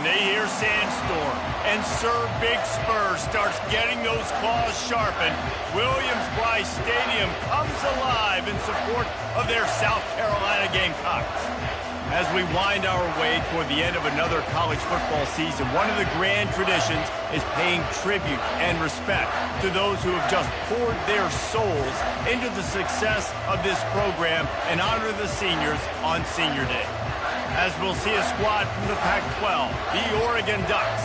they hear Sandstorm, and Sir Big Spur starts getting those claws sharpened, Williams-Brice Stadium comes alive in support of their South Carolina Gamecocks. As we wind our way toward the end of another college football season, one of the grand traditions is paying tribute and respect to those who have just poured their souls into the success of this program and honor the seniors on Senior Day. As we'll see a squad from the Pac-12, the Oregon Ducks,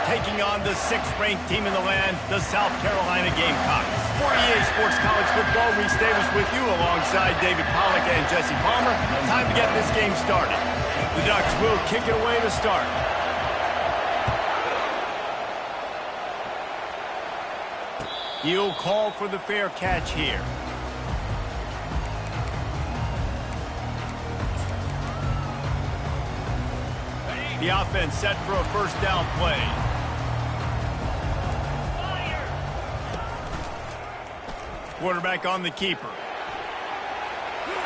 taking on the 6th-ranked team in the land, the South Carolina Gamecocks. For EA Sports College Football, Reese Davis with you alongside David Pollack and Jesse Palmer. Time to get this game started. The Ducks will kick it away to start. He'll call for the fair catch here. The offense set for a first down play. Quarterback on the keeper.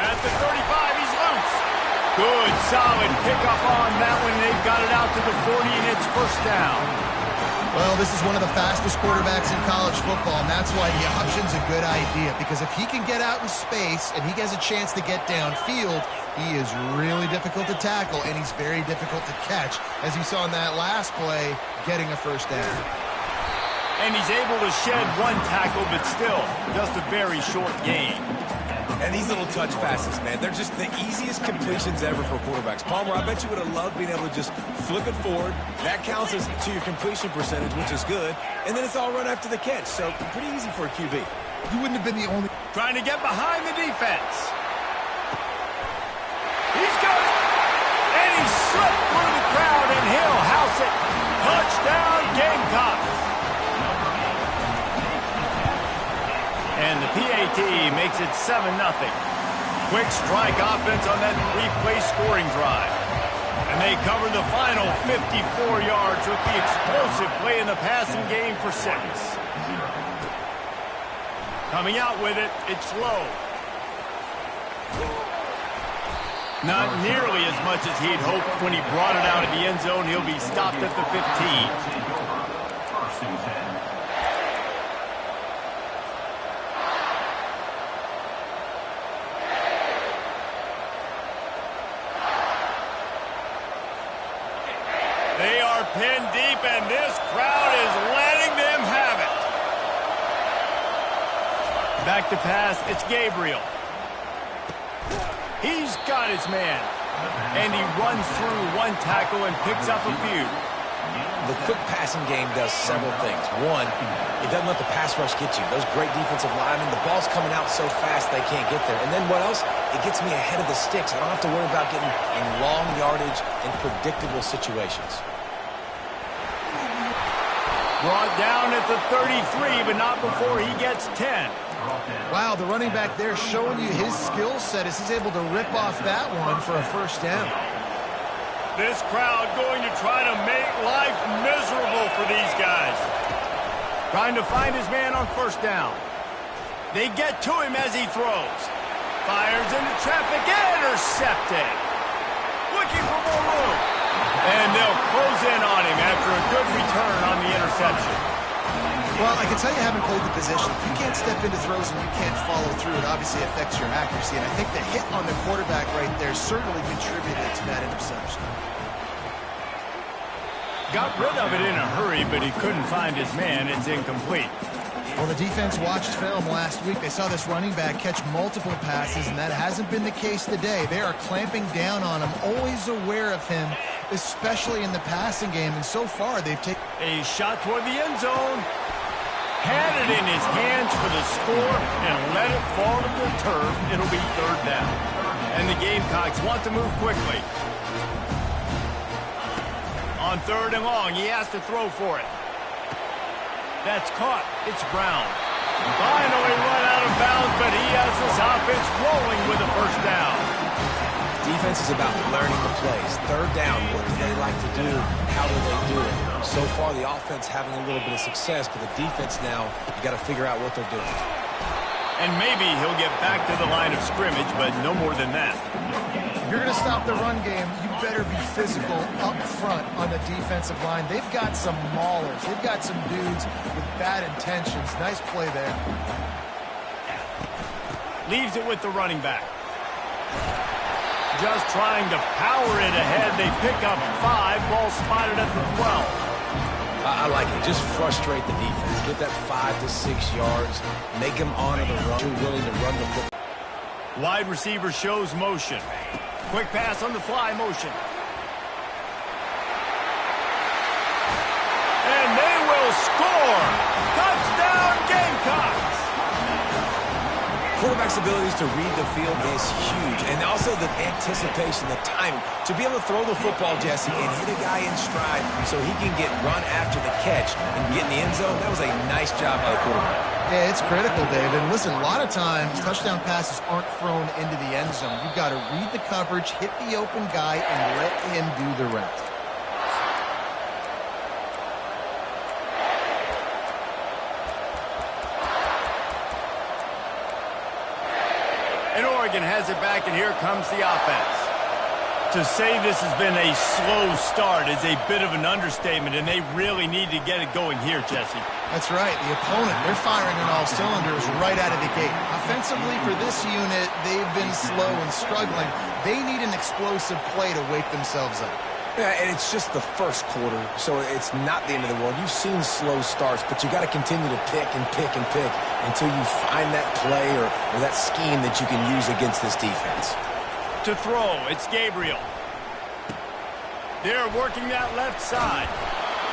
At the 35, he's loose. Good, solid pickup on that one. They've got it out to the 40, and it's first down. Well, this is one of the fastest quarterbacks in college football, and that's why the option's a good idea. Because if he can get out in space and he has a chance to get downfield, he is really difficult to tackle, and he's very difficult to catch, as you saw in that last play, getting a first down. And he's able to shed one tackle, but still, just a very short gain. And these little touch passes, man, they're just the easiest completions ever for quarterbacks. Palmer, I bet you would have loved being able to just flip it forward. That counts as to your completion percentage, which is good. And then it's all run after the catch, so pretty easy for a QB. He wouldn't have been the only... Trying to get behind the defense. He's got it. And he slipped through the crowd, and he'll house it. Touchdown, Gamecocks. And the PAT makes it 7-0. Quick strike offense on that 3-play scoring drive. And they cover the final 54 yards with the explosive play in the passing game for 6. Coming out with it, it's low. Not nearly as much as he'd hoped when he brought it out of the end zone. He'll be stopped at the 15. They are pinned deep, and this crowd is letting them have it. Back to pass, it's Gabriel. He's got his man. And he runs through one tackle and picks up a few. The quick passing game does several things. One, it doesn't let the pass rush get you. Those great defensive linemen, the ball's coming out so fast they can't get there. And then what else? It gets me ahead of the sticks. I don't have to worry about getting in long yardage and predictable situations. Brought down at the 33, but not before he gets 10. Wow, the running back there showing you his skill set as he's able to rip off that one for a first down. This crowd going to try to make life miserable for these guys. Trying to find his man on first down. They get to him as he throws. Fires into traffic, intercepted. Looking for more room. And they'll close in on him after a good return on the interception. Well, I can tell you haven't played the position. If you can't step into throws and you can't follow through, it obviously affects your accuracy. And I think the hit on the quarterback right there certainly contributed to that interception. Got rid of it in a hurry, but he couldn't find his man. It's incomplete. Well, the defense watched film last week. They saw this running back catch multiple passes, and that hasn't been the case today. They are clamping down on him, always aware of him, especially in the passing game. And so far, they've taken a shot toward the end zone. Had it in his hands for the score and let it fall to the turf. It'll be third down. And the Gamecocks want to move quickly. On third and long, he has to throw for it. That's caught. It's Brown. Finally run out of bounds, but he has this offense rolling with a first down. Defense is about learning the plays. Third down, what do they like to do? How do they do it? So far, the offense having a little bit of success, but the defense now, you got to figure out what they're doing. And maybe he'll get back to the line of scrimmage, but no more than that. If you're going to stop the run game, you better be physical up front on the defensive line. They've got some maulers. They've got some dudes with bad intentions. Nice play there. Leaves it with the running back. Just trying to power it ahead. They pick up 5. Ball spotted at the 12. I like it. Just frustrate the defense. Get that 5 to 6 yards. Make them honor the run. You're willing to run the football. Wide receiver shows motion. Quick pass on the fly motion. And they will score. Touchdown Gamecocks. Quarterback's abilities to read the field is huge. And also the anticipation, the timing. To be able to throw the football, Jesse, and hit a guy in stride so he can get run after the catch and get in the end zone, that was a nice job by the quarterback. Yeah, it's critical, David. Listen, a lot of times touchdown passes aren't thrown into the end zone. You've got to read the coverage, hit the open guy, and let him do the rest. And Oregon has it back, and here comes the offense. To say this has been a slow start is a bit of an understatement, and they really need to get it going here, Jesse. That's right. The opponent, they're firing on all cylinders right out of the gate. Offensively, for this unit, they've been slow and struggling. They need an explosive play to wake themselves up. Yeah, and it's just the first quarter, so it's not the end of the world. You've seen slow starts, but you got to continue to pick and pick and pick until you find that play or that scheme that you can use against this defense. To throw, it's Gabriel. They're working that left side.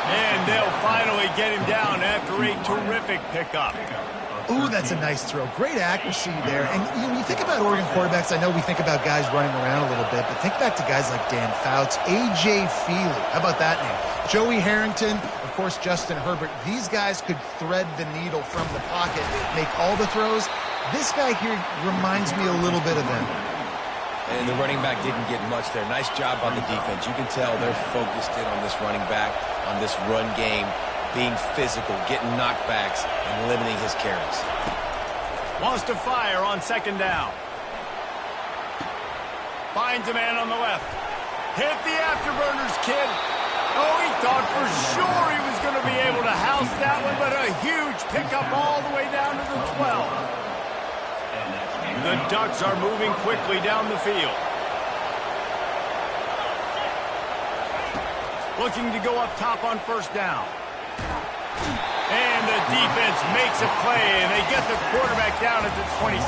And they'll finally get him down after a terrific pickup. Ooh, that's a nice throw. Great accuracy there. And when you think about Oregon quarterbacks, I know we think about guys running around a little bit, but think back to guys like Dan Fouts, A.J. Feely. How about that name? Joey Harrington, of course, Justin Herbert. These guys could thread the needle from the pocket, make all the throws. This guy here reminds me a little bit of them. And the running back didn't get much there. Nice job on the defense. You can tell they're focused in on this running back, on this run game, being physical, getting knockbacks, and limiting his carries. Wants to fire on second down. Finds a man on the left. Hit the afterburners, kid. Oh, he thought for sure he was going to be able to house that one, but a huge pickup all the way down to the 12. The Ducks are moving quickly down the field. Looking to go up top on first down. And the defense makes a play, and they get the quarterback down at the 26.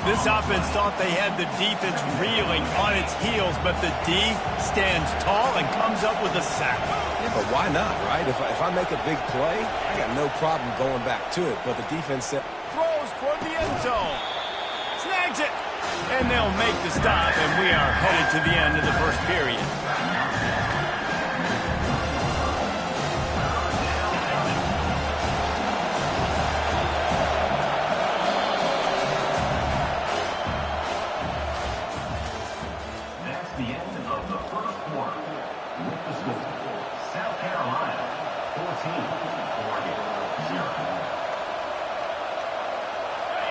This offense thought they had the defense reeling on its heels, but the D stands tall and comes up with a sack. Yeah, but why not, right? If I make a big play, I got no problem going back to it. But the defense said... Throws toward the end zone. Snags it. And they'll make the stop, and we are headed to the end of the first period.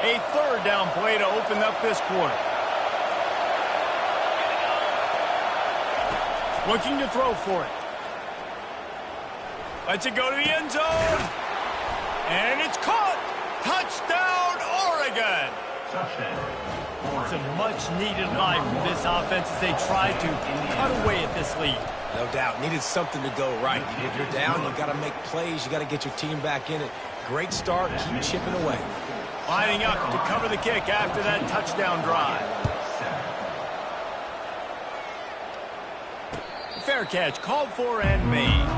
A third down play to open up this quarter. Looking to throw for it. Lets it go to the end zone. And it's caught. Touchdown, Oregon. It's a much-needed line from this offense as they try to cut away at this lead. No doubt. Needed something to go right. If you're down, you got to make plays. You got to get your team back in it. Great start. Keep chipping away. Lining up to cover the kick after that touchdown drive. Fair catch called for and made.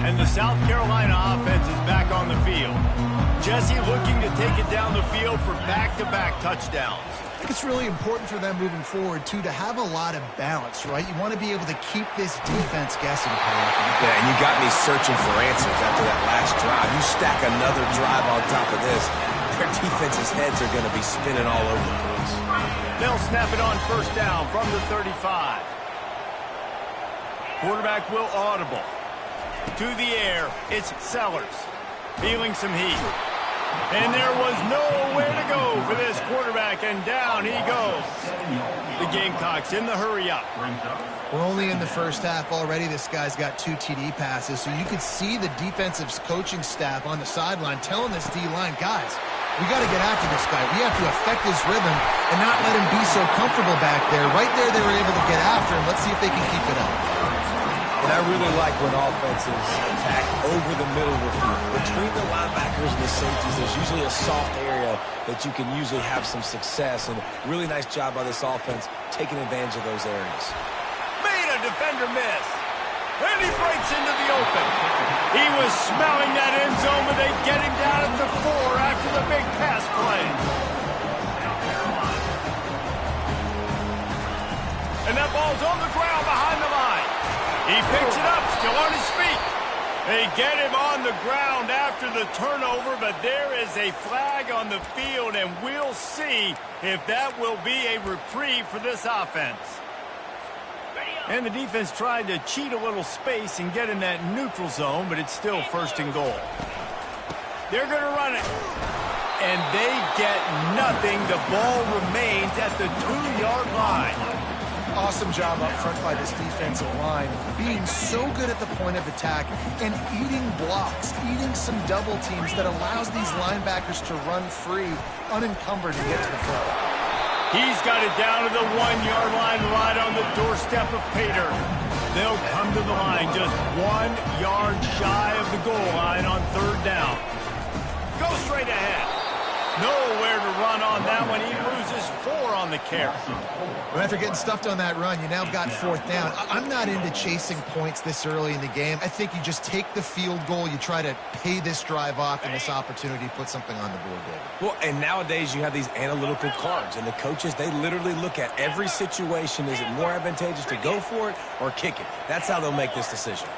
And the South Carolina offense is back on the field. Jesse looking to take it down the field for back-to-back touchdowns. I think it's really important for them moving forward, too, to have a lot of balance, right? You want to be able to keep this defense guessing. Yeah, and you got me searching for answers after that last drive. You stack another drive on top of this, their defense's heads are going to be spinning all over the place. They'll snap it on first down from the 35. Quarterback will audible. To the air, it's Sellers. Feeling some heat. And there was nowhere to go for this quarterback, and down he goes. The Gamecocks in the hurry-up. We're only in the first half already. This guy's got 2 TD passes, so you could see the defensive coaching staff on the sideline telling this D-line, guys, we got to get after this guy. We have to affect his rhythm and not let him be so comfortable back there. Right there, they were able to get after him. Let's see if they can keep it up. And I really like when offenses attack over the middle of the field. Between the linebackers and the safeties, there's usually a soft area that you can usually have some success. And really nice job by this offense taking advantage of those areas. Made a defender miss. And he breaks into the open. He was smelling that end zone, but they get him down at the 4 after the big pass play. And that ball's on the ground behind the line. He picks it up, still on his feet. They get him on the ground after the turnover, but there is a flag on the field, and we'll see if that will be a reprieve for this offense. And the defense tried to cheat a little space and get in that neutral zone, but it's still 1st and goal. They're going to run it. And they get nothing. The ball remains at the 2-yard line. Awesome job up front by this defensive line, being so good at the point of attack and eating blocks, eating some double teams that allows these linebackers to run free, unencumbered, and get to the football. He's got it down to the 1-yard line right on the doorstep of Pater. They'll come to the line just 1 yard shy of the goal line on 3rd down. Go straight ahead. Nowhere to run on that one. He loses 4 on the carry. Well, after getting stuffed on that run, you now got 4th down. I'm not into chasing points this early in the game. I think you just take the field goal. You try to pay this drive off and this opportunity, put something on the board, David. Well, and nowadays you have these analytical cards, and the coaches, they literally look at every situation. Is it more advantageous to go for it or kick it? That's how they'll make this decision.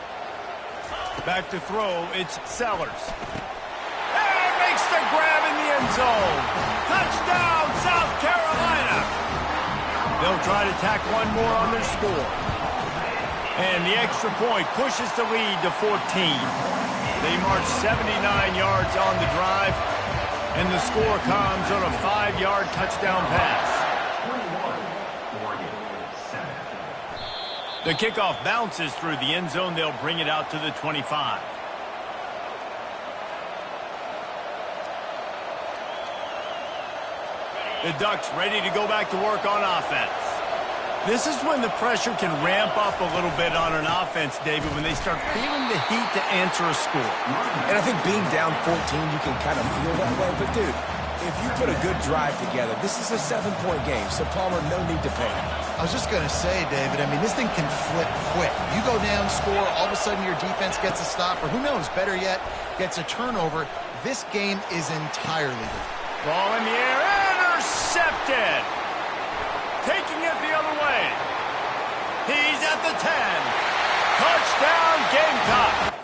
Back to throw, it's Sellers. And makes the grab in the end zone. Touchdown, South Carolina. They'll try to tack one more on their score. And the extra point pushes the lead to 14. They march 79 yards on the drive, and the score comes on a 5-yard touchdown pass. The kickoff bounces through the end zone. They'll bring it out to the 25. The Ducks ready to go back to work on offense. This is when the pressure can ramp up a little bit on an offense, David, when they start feeling the heat to answer a score. And I think being down 14, you can kind of feel that way. But, dude, if you put a good drive together, this is a 7-point game, so Palmer, no need to panic. I was just going to say, David, I mean, this thing can flip quick. You go down, score, all of a sudden your defense gets a stop, or who knows, better yet, gets a turnover. This game is entirely different. Ball in the air, intercepted. Taking it the other way. He's at the 10. Touchdown, Gamecock.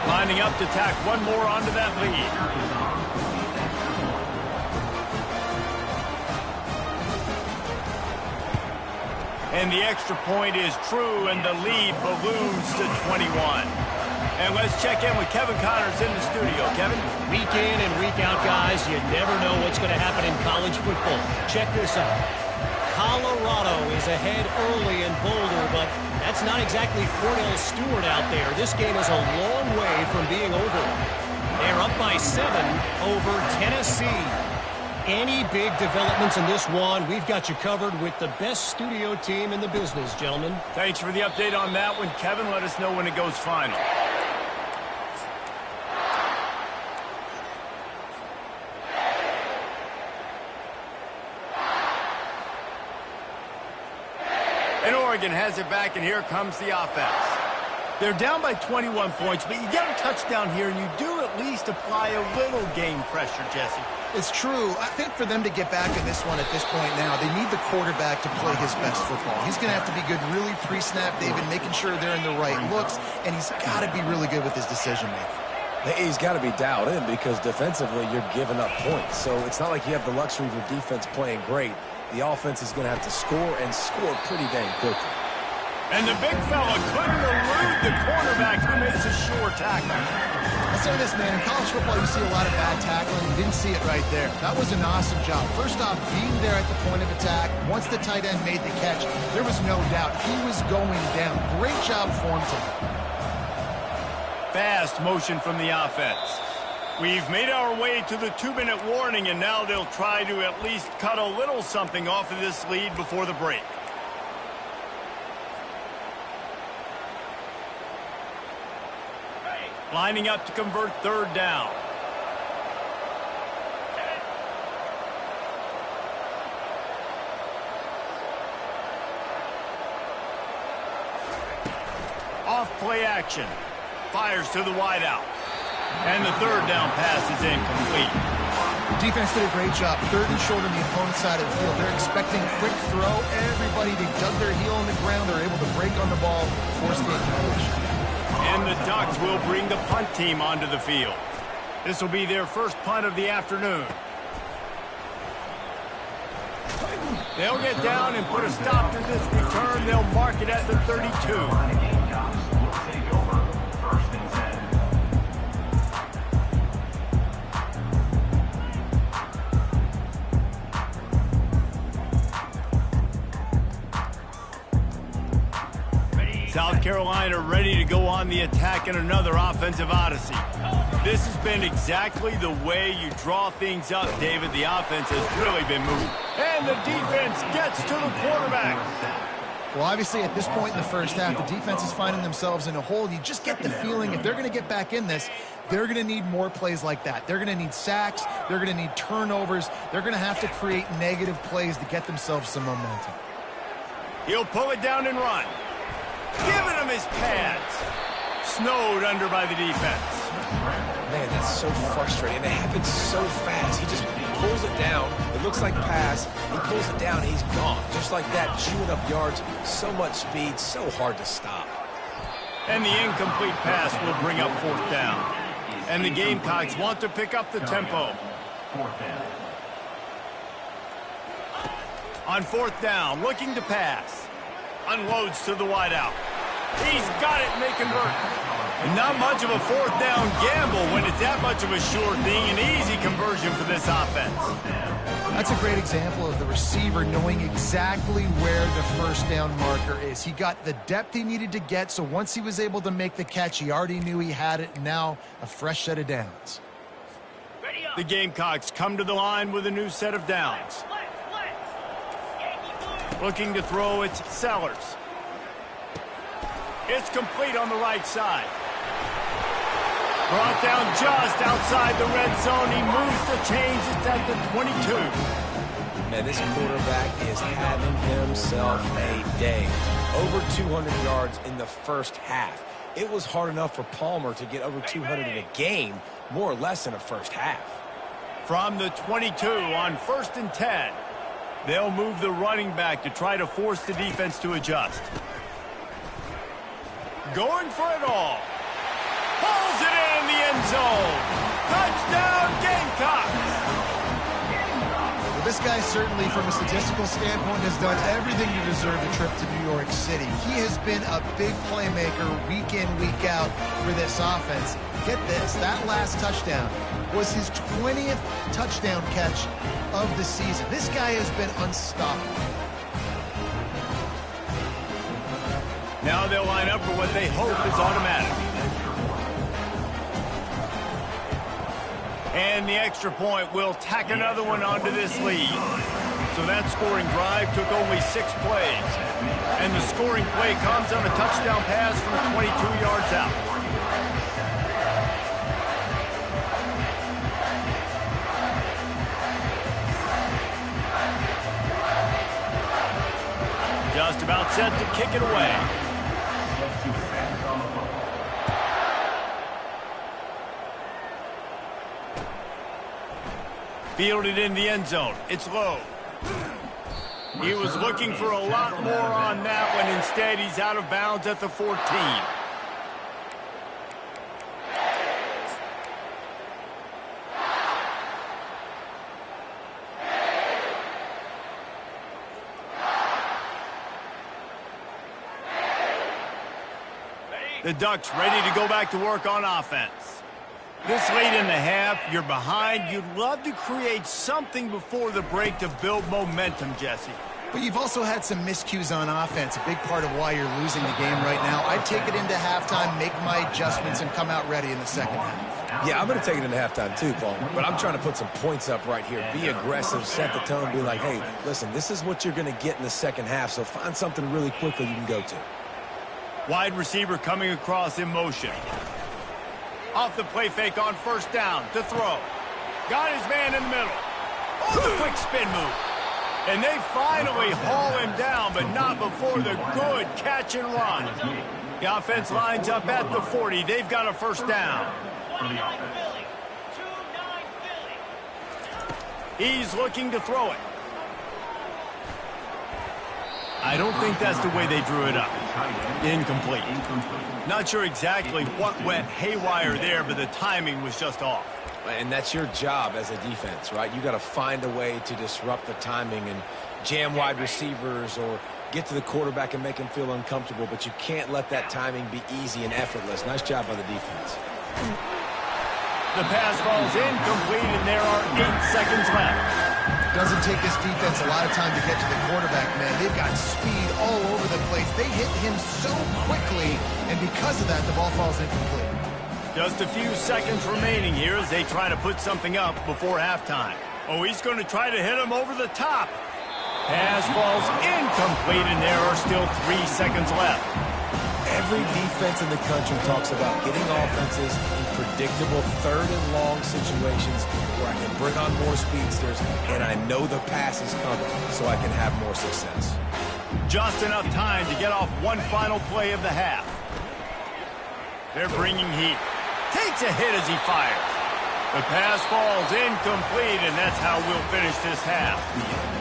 Lining up to tack one more onto that lead. And the extra point is true, and the lead balloons to 21. And let's check in with Kevin Connors in the studio. Kevin? Week in and week out, guys, you never know what's going to happen in college football. Check this out. Colorado is ahead early in Boulder, but that's not exactly Cordell Stewart out there. This game is a long way from being over. They're up by 7 over Tennessee. Any big developments in this one, we've got you covered with the best studio team in the business, gentlemen. Thanks for the update on that one, Kevin. Let us know when it goes final. And Oregon has it back, and here comes the offense. They're down by 21 points, but you get a touchdown here, and you do at least apply a little game pressure, Jesse. It's true. I think for them to get back in this one at this point now, they need the quarterback to play his best football. He's going to have to be good really pre-snap, David, making sure they're in the right looks, and he's got to be really good with his decision-making. He's got to be dialed in because defensively you're giving up points. So it's not like you have the luxury of your defense playing great. The offense is going to have to score and score pretty dang quickly. And the big fella couldn't elude the cornerback who makes a sure tackle. I'll say this, man. In college football, you see a lot of bad tackling. You didn't see it right there. That was an awesome job. First off, being there at the point of attack. Once the tight end made the catch, there was no doubt he was going down. Great job for him today. Fast motion from the offense. We've made our way to the 2-minute warning, and now they'll try to at least cut a little something off of this lead before the break. Lining up to convert third down. Off play action. Fires to the wideout. And the third down pass is incomplete. The defense did a great job. Third and short on the opponent's side of the field. They're expecting a quick throw. Everybody, they dug their heel on the ground. They're able to break on the ball, force the incompletion. And the Ducks will bring the punt team onto the field. This will be their first punt of the afternoon. They'll get down and put a stop to this return. They'll mark it at the 32. South Carolina ready to go on the attack in another offensive odyssey. This has been exactly the way you draw things up, David. The offense has really been moved. And the defense gets to the quarterback. Well, obviously, at this point in the first half, the defense is finding themselves in a hole. You just get the feeling if they're going to get back in this, they're going to need more plays like that. They're going to need sacks. They're going to need turnovers. They're going to have to create negative plays to get themselves some momentum. He'll pull it down and run. Giving him his pads. Snowed under by the defense. Man, that's so frustrating. And it happens so fast. He just pulls it down. It looks like pass. He pulls it down. He's gone. Just like that, chewing up yards. So much speed. So hard to stop. And the incomplete pass will bring up fourth down. And the Gamecocks want to pick up the tempo. On fourth down, looking to pass. Unloads to the wideout. He's got it, and they convert. And not much of a fourth down gamble when it's that much of a sure thing. An easy conversion for this offense. That's a great example of the receiver knowing exactly where the first down marker is. He got the depth he needed to get, so once he was able to make the catch, he already knew he had it. Now a fresh set of downs. The Gamecocks come to the line with a new set of downs. Looking to throw, it's Sellers. It's complete on the right side. Brought down just outside the red zone. He moves the chains. It's at the 22. Man, this quarterback is having himself a day. Over 200 yards in the first half. It was hard enough for Palmer to get over 200 in a game, more or less in a first half. From the 22 on 1st and 10. They'll move the running back to try to force the defense to adjust. Going for it all. Pulls it in the end zone. Touchdown, Gamecocks. Well, this guy certainly, from a statistical standpoint, has done everything to deserve a trip to New York City. He has been a big playmaker week in, week out for this offense. Get this, that last touchdown was his 20th touchdown catch of the season. This guy has been unstoppable. Now they'll line up for what they hope is automatic. And the extra point will tack another one onto this lead. So that scoring drive took only 6 plays. And the scoring play comes on a touchdown pass from 22 yards out. Just about set to kick it away. Fielded in the end zone. It's low. He was looking for a lot more on that one. Instead, he's out of bounds at the 14. The Ducks ready to go back to work on offense. This late in the half, you're behind. You'd love to create something before the break to build momentum, Jesse. But you've also had some miscues on offense, a big part of why you're losing the game right now. I'd take it into halftime, make my adjustments, and come out ready in the second half. Yeah, I'm going to take it into halftime too, Paul. But I'm trying to put some points up right here. Be aggressive, set the tone, be like, hey, listen, this is what you're going to get in the second half, so find something really quickly you can go to. Wide receiver coming across in motion. Off the play fake on first down to throw. Got his man in the middle. Oh, the quick spin move. And they finally haul him down, but not before the good catch and run. The offense lines up at the 40. They've got a first down. He's looking to throw it. I don't think that's the way they drew it up. Incomplete. Not sure exactly what went haywire there, but the timing was just off. And that's your job as a defense, right? You got to find a way to disrupt the timing and jam wide receivers or get to the quarterback and make him feel uncomfortable, but you can't let that timing be easy and effortless. Nice job by the defense. The pass falls incomplete, and there are 8 seconds left. Doesn't take this defense a lot of time to get to the quarterback, man. They've got speed all over the place. They hit him so quickly, and because of that, the ball falls incomplete. Just a few seconds remaining here as they try to put something up before halftime. Oh, he's going to try to hit him over the top. Pass falls incomplete, and there are still 3 seconds left. Every defense in the country talks about getting offenses in predictable third and long situations where I can bring on more speedsters and I know the pass is coming so I can have more success. Just enough time to get off one final play of the half. They're bringing heat. Takes a hit as he fires. The pass falls incomplete, and that's how we'll finish this half.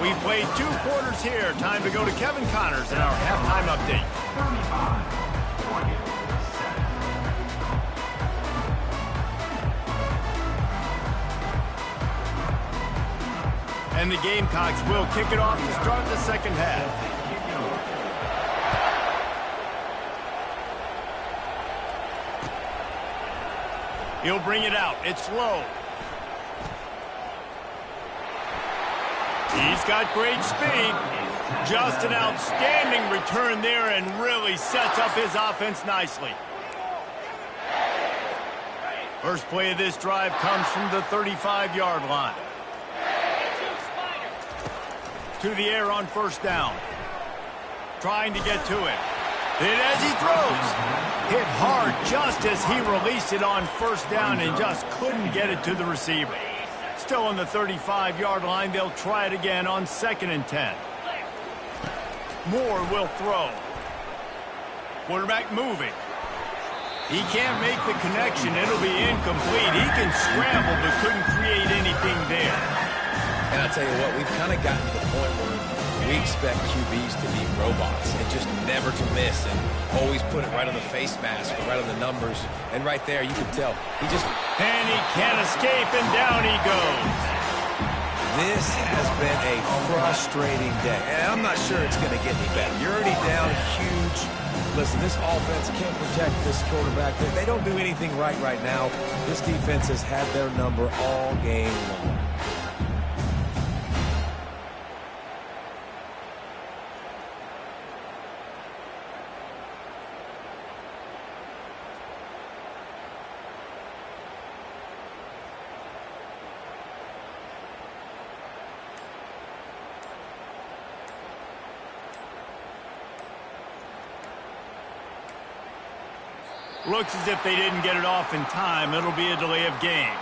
We played 2 quarters here. Time to go to Kevin Connors in our halftime update. And the Gamecocks will kick it off to start the second half. He'll bring it out. It's low. He's got great speed. Just an outstanding return there and really sets up his offense nicely. First play of this drive comes from the 35-yard line. To the air on first down. Trying to get to it. Hit as he throws. Hit hard just as he released it on first down and just couldn't get it to the receiver. Still on the 35-yard line. They'll try it again on 2nd and 10. Moore will throw. Quarterback moving. He can't make the connection. It'll be incomplete. He can scramble but couldn't create anything there. And I'll tell you what, we've kind of gotten to the point where we expect QBs to be robots and just never to miss and always put it right on the face mask or right on the numbers. And right there, you can tell. And he can't escape, and down he goes. This has been a frustrating day. And I'm not sure it's going to get any better. You're already down huge. Listen, this offense can't protect this quarterback. They don't do anything right now. This defense has had their number all game long. Looks as if they didn't get it off in time. It'll be a delay of game.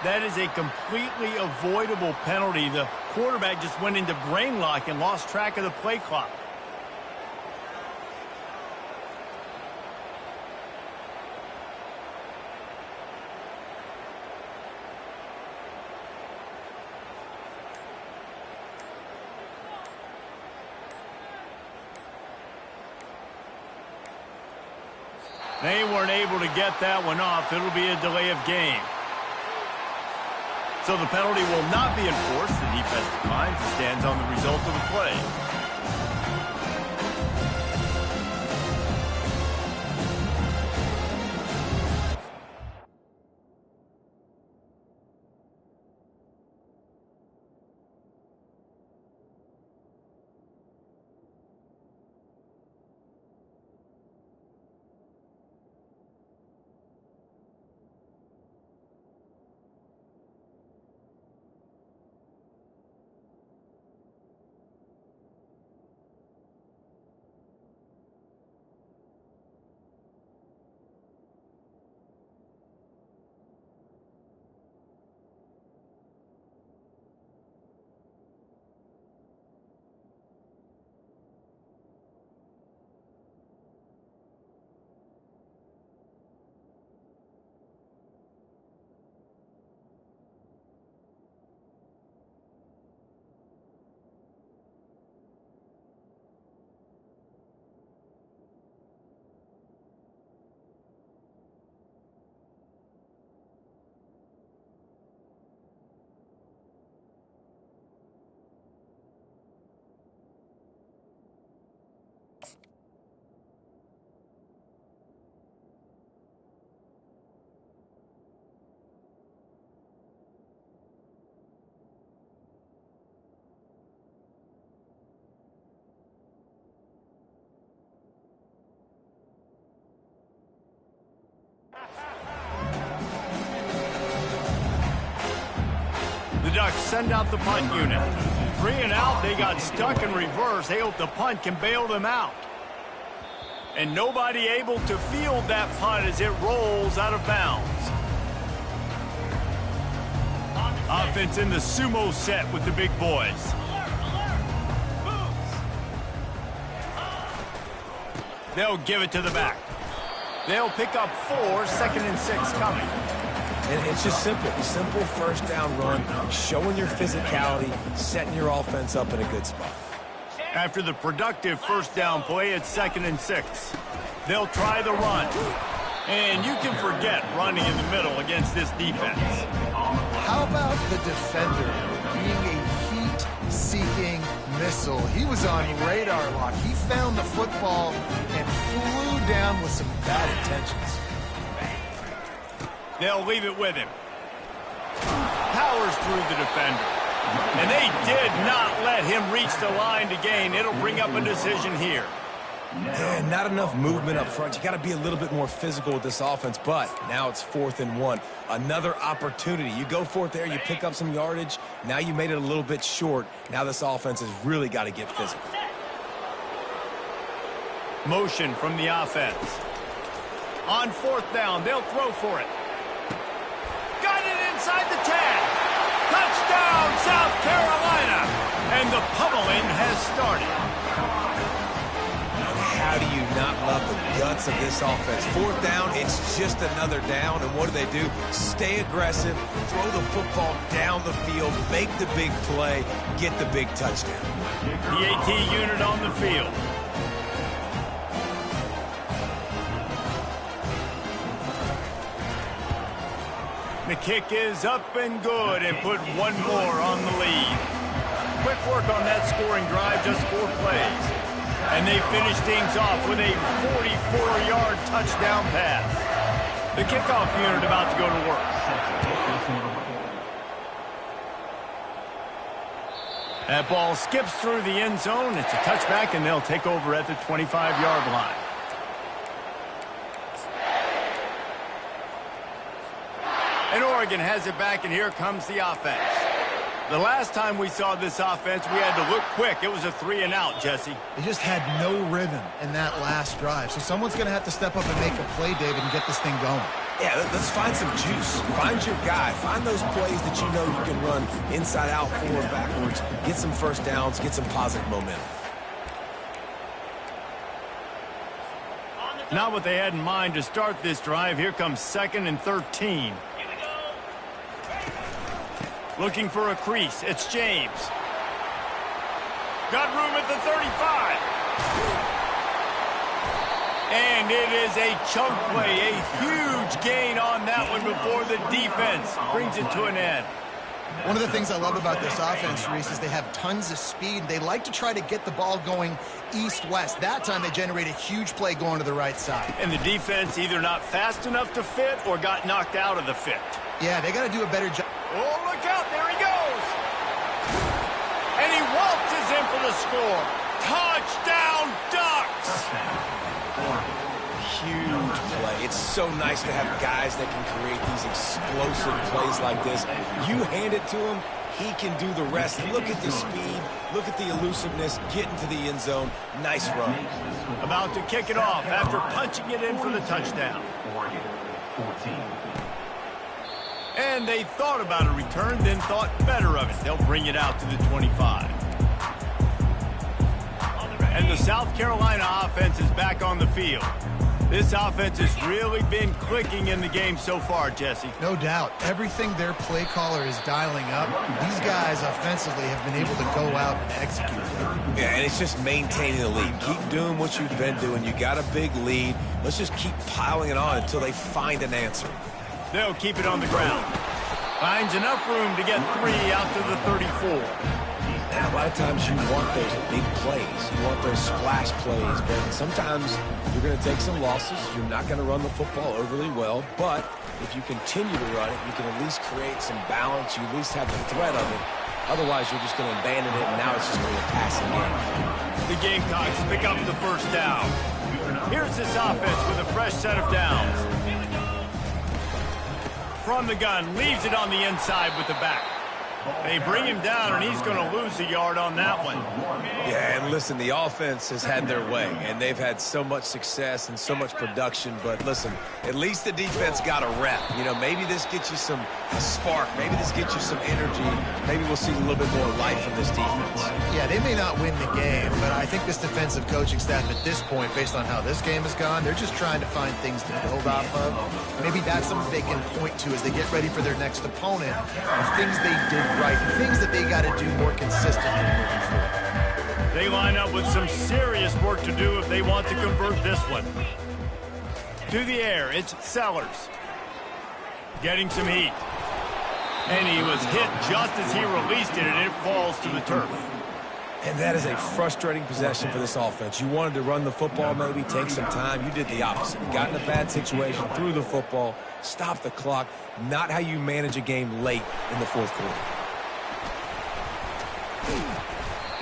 That is a completely avoidable penalty. The quarterback just went into brain lock and lost track of the play clock. They weren't able to get that one off. It'll be a delay of game. So the penalty will not be enforced. The defense declines and stands on the result of the play. The Ducks send out the punt unit. 3 and out, they got stuck in reverse. They hope the punt can bail them out. And nobody able to field that punt as it rolls out of bounds. Offense in the sumo set with the big boys. They'll give it to the back. They'll pick up 4, 2nd and 6 coming. And it's just simple. Simple first down run, showing your physicality, setting your offense up in a good spot. After the productive first down play, it's 2nd and 6. They'll try the run. And you can forget running in the middle against this defense. How about the defender being a heat-seeking missile? He was on radar lock. He found the football and flew down with some bad intentions. They'll leave it with him. Powers through the defender. And they did not let him reach the line to gain. It'll bring up a decision here. Yeah, not enough movement up front. You got to be a little bit more physical with this offense, but now it's 4th and 1. Another opportunity. You go for it there, you pick up some yardage. Now you made it a little bit short. Now this offense has really got to get physical. Motion from the offense. On 4th down, they'll throw for it. Got it inside the 10. Touchdown, South Carolina. And the pummeling has started. How do you not love the guts of this offense? 4th down, it's just another down. And what do? Stay aggressive, throw the football down the field, make the big play, get the big touchdown. The AT unit on the field. The kick is up and good and put one more on the lead. Quick work on that scoring drive, just 4 plays. And they finish things off with a 44-yard touchdown pass. The kickoff unit about to go to work. That ball skips through the end zone. It's a touchback, and they'll take over at the 25-yard line. And Oregon has it back, and here comes the offense. The last time we saw this offense, we had to look quick. It was a 3-and-out, Jesse. They just had no rhythm in that last drive. So someone's going to have to step up and make a play, David, and get this thing going. Yeah, let's find some juice. Find your guy. Find those plays that you know you can run inside out, forward, backwards. Get some first downs. Get some positive momentum. Not what they had in mind to start this drive. Here comes 2nd and 13. Looking for a crease. It's James. Got room at the 35. And it is a chunk play. A huge gain on that one before the defense brings it to an end. One of the things I love about this offense, Reese, is they have tons of speed. They like to try to get the ball going east-west. That time they generate a huge play going to the right side. And the defense either not fast enough to fit or got knocked out of the fit. Yeah, they got to do a better job. Oh, look out. There he goes. And he waltzes in for the score. Touchdown, Ducks. Huge play. It's so nice to have guys that can create these explosive plays like this. You hand it to him, he can do the rest. Look at the speed. Look at the elusiveness. Get into the end zone. Nice run. About to kick it off after punching it in for the touchdown. And they thought about a return, then thought better of it. They'll bring it out to the 25. And the South Carolina offense is back on the field. This offense has really been clicking in the game so far, Jesse. No doubt. Everything their play caller is dialing up, these guys offensively have been able to go out and execute. Yeah, and it's just maintaining the lead. Keep doing what you've been doing. You got a big lead. Let's just keep piling it on until they find an answer. They'll keep it on the ground. Finds enough room to get 3 out to the 34. Now, a lot of times you want those big plays. You want those splash plays, but sometimes you're going to take some losses. You're not going to run the football overly well, but if you continue to run it, you can at least create some balance. You at least have the threat of it. Otherwise, you're just going to abandon it, and now it's just going to be a passing game. The Gamecocks pick up the first down. Here's this offense with a fresh set of downs. From the gun, leaves it on the inside with the back. They bring him down, and he's going to lose a yard on that one. Yeah, and listen, the offense has had their way, and they've had so much success and so much production. But listen, at least the defense got a rep. You know, maybe this gets you some spark. Maybe this gets you some energy. Maybe we'll see a little bit more life from this defense. Yeah, they may not win the game, but I think this defensive coaching staff at this point, based on how this game has gone, they're just trying to find things to build off of. Maybe that's something they can point to as they get ready for their next opponent, of things they did right, things that they got to do more consistently moving forward. They line up with some serious work to do if they want to convert this one. To the air, it's Sellers. Getting some heat. And he was hit just as he released it, and it falls to the turf. And that is a frustrating possession for this offense. You wanted to run the football, maybe take some time. You did the opposite. Got in a bad situation, threw the football, stopped the clock. Not how you manage a game late in the fourth quarter.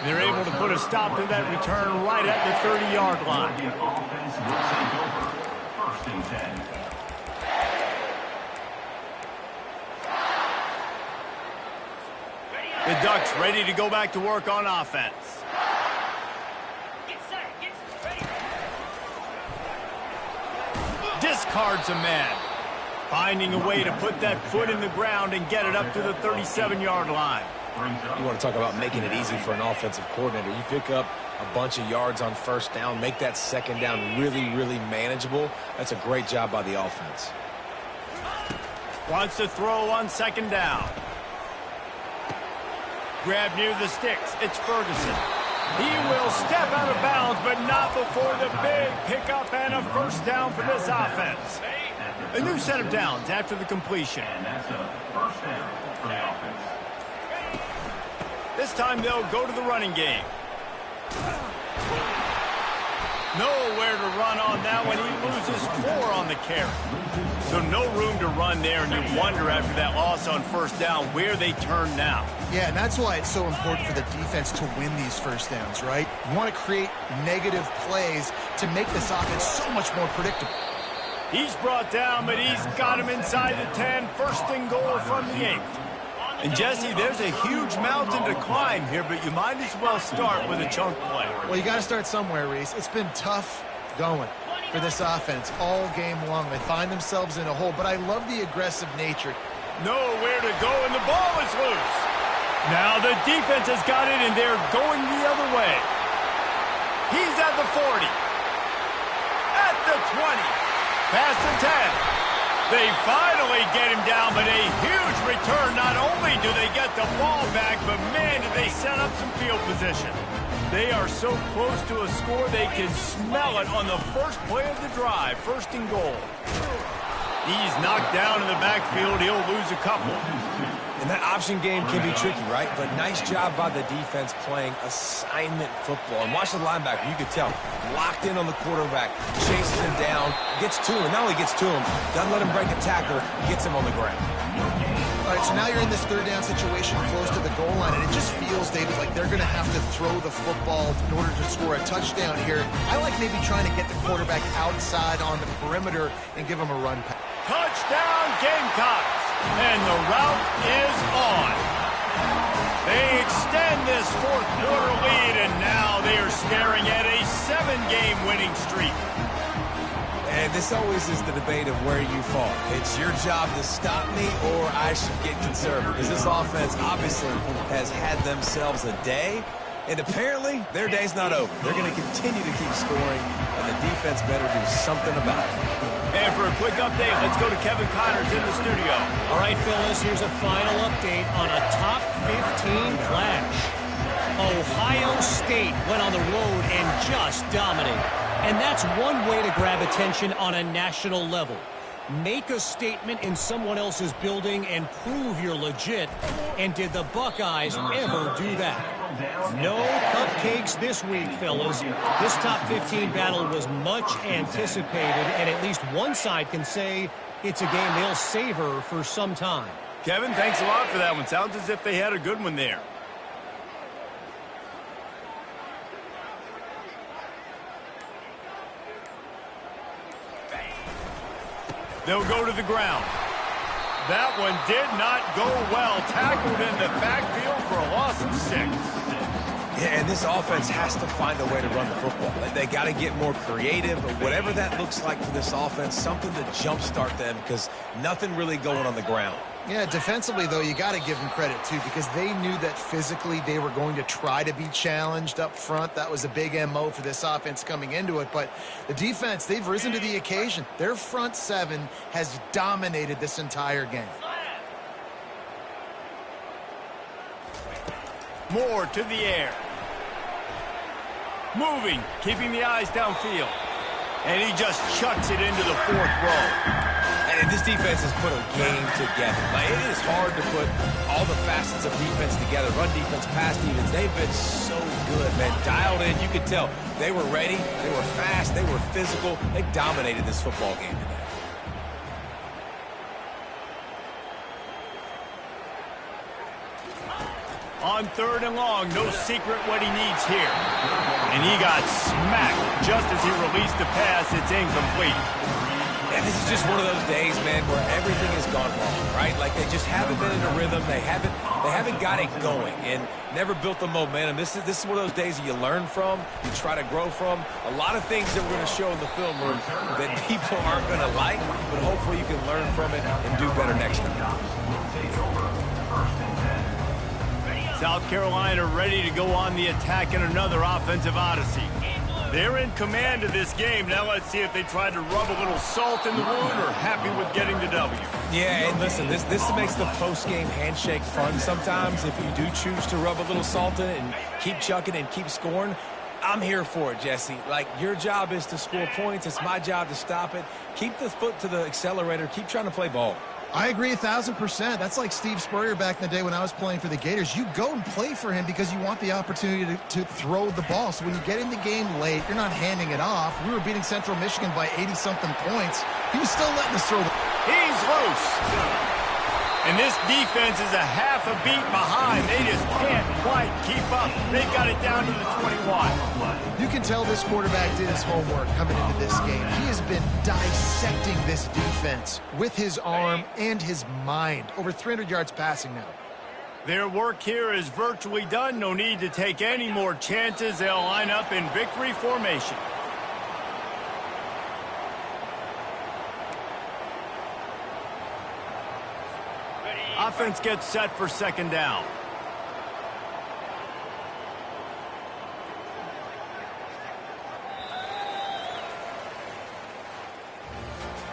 They're able to put a stop to that return right at the 30-yard line. The Ducks ready to go back to work on offense. Discards a man. Finding a way to put that foot in the ground and get it up to the 37-yard line. You want to talk about making it easy for an offensive coordinator. You pick up a bunch of yards on first down, make that second down really, really manageable. That's a great job by the offense. Wants to throw on second down. Grab near the sticks. It's Ferguson. He will step out of bounds, but not before the big pickup and a first down for this offense. A new set of downs after the completion. This time they'll go to the running game. Nowhere to run on that one. He loses 4 on the carry. So no room to run there, and you wonder after that loss on first down where they turn now. Yeah, and that's why it's so important for the defense to win these first downs, right? You want to create negative plays to make this offense so much more predictable. He's brought down, but he's got him inside the 10. First and goal from the 8. And Jesse, there's a huge mountain to climb here, but you might as well start with a chunk play. Well, you got to start somewhere, Reese. It's been tough going for this offense all game long. They find themselves in a hole, but I love the aggressive nature. Nowhere to go, and the ball is loose. Now the defense has got it, and they're going the other way. He's at the 40. At the 20. Past the 10. They finally get him down, but a huge return. Not only do they get the ball back, but man, do they set up some field position. They are so close to a score, they can smell it on the first play of the drive. First and goal. He's knocked down in the backfield. He'll lose a couple. And that option game can be tricky, right? But nice job by the defense playing assignment football. And watch the linebacker. You could tell. Locked in on the quarterback. Chases him down. Gets to him. Not only gets to him, doesn't let him break a tackle. Gets him on the ground. All right, so now you're in this third down situation close to the goal line, and it just feels, David, like they're going to have to throw the football in order to score a touchdown here. I like maybe trying to get the quarterback outside on the perimeter and give him a run pass. Touchdown Gamecocks, and the route is on. They extend this fourth quarter lead, and now they are staring at a 7-game winning streak. And this always is the debate of where you fall. It's your job to stop me, or I should get conservative. Because this offense obviously has had themselves a day, and apparently their day's not over. They're going to continue to keep scoring, and the defense better do something about it. And for a quick update, let's go to Kevin Connors in the studio. All right, Phyllis, here's a final update on a top 15 clash. Ohio State went on the road and just dominated. And that's one way to grab attention on a national level. Make a statement in someone else's building and prove you're legit. And did the Buckeyes ever do that? No cupcakes this week, fellas. This top 15 battle was much anticipated, and at least one side can say it's a game they'll savor for some time. Kevin, thanks a lot for that one. Sounds as if they had a good one there. They'll go to the ground. That one did not go well. Tackled in the backfield for a loss of 6. Yeah, and this offense has to find a way to run the football. They got to get more creative, or whatever that looks like for this offense, something to jumpstart them, because nothing really going on the ground. Yeah, defensively, though, you got to give them credit, too, because they knew that physically they were going to try to be challenged up front. That was a big MO for this offense coming into it. But the defense, they've risen to the occasion. Their front seven has dominated this entire game. Moore to the air. Moving, keeping the eyes downfield. And he just chucks it into the 4th row. And this defense has put a game together. Like, it is hard to put all the facets of defense together. Run defense, pass defense. They've been so good, man. Dialed in. You could tell they were ready. They were fast. They were physical. They dominated this football game today. On 3rd and long, no secret what he needs here. And he got smacked just as he released the pass. It's incomplete. And this is just one of those days, man, where everything has gone wrong, right? Like, they just haven't been in a rhythm. They haven't got it going and never built the momentum. This is one of those days that you learn from, you try to grow from. A lot of things that we're going to show in the film room that people aren't going to like, but hopefully you can learn from it and do better next time. South Carolina ready to go on the attack in another offensive odyssey. They're in command of this game. Now let's see if they try to rub a little salt in the wound or happy with getting the W. Yeah, and listen, this makes the post-game handshake fun sometimes. If you do choose to rub a little salt in it and keep chucking and keep scoring, I'm here for it, Jesse. Like, your job is to score points. It's my job to stop it. Keep the foot to the accelerator. Keep trying to play ball. I agree 1,000%. That's like Steve Spurrier back in the day when I was playing for the Gators. You go and play for him because you want the opportunity to throw the ball. So when you get in the game late, you're not handing it off. We were beating Central Michigan by 80-something points. He was still letting us throw the ball. He's loose. And this defense is a half a beat behind. They just can't quite keep up. They've got it down to the 21. You can tell this quarterback did his homework coming into this game. He has been dissecting this defense with his arm and his mind. Over 300 yards passing now. Their work here is virtually done. No need to take any more chances. They'll line up in victory formation. Offense gets set for second down.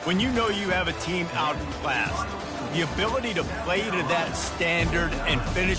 When you know you have a team outclassed, the ability to play to that standard and finish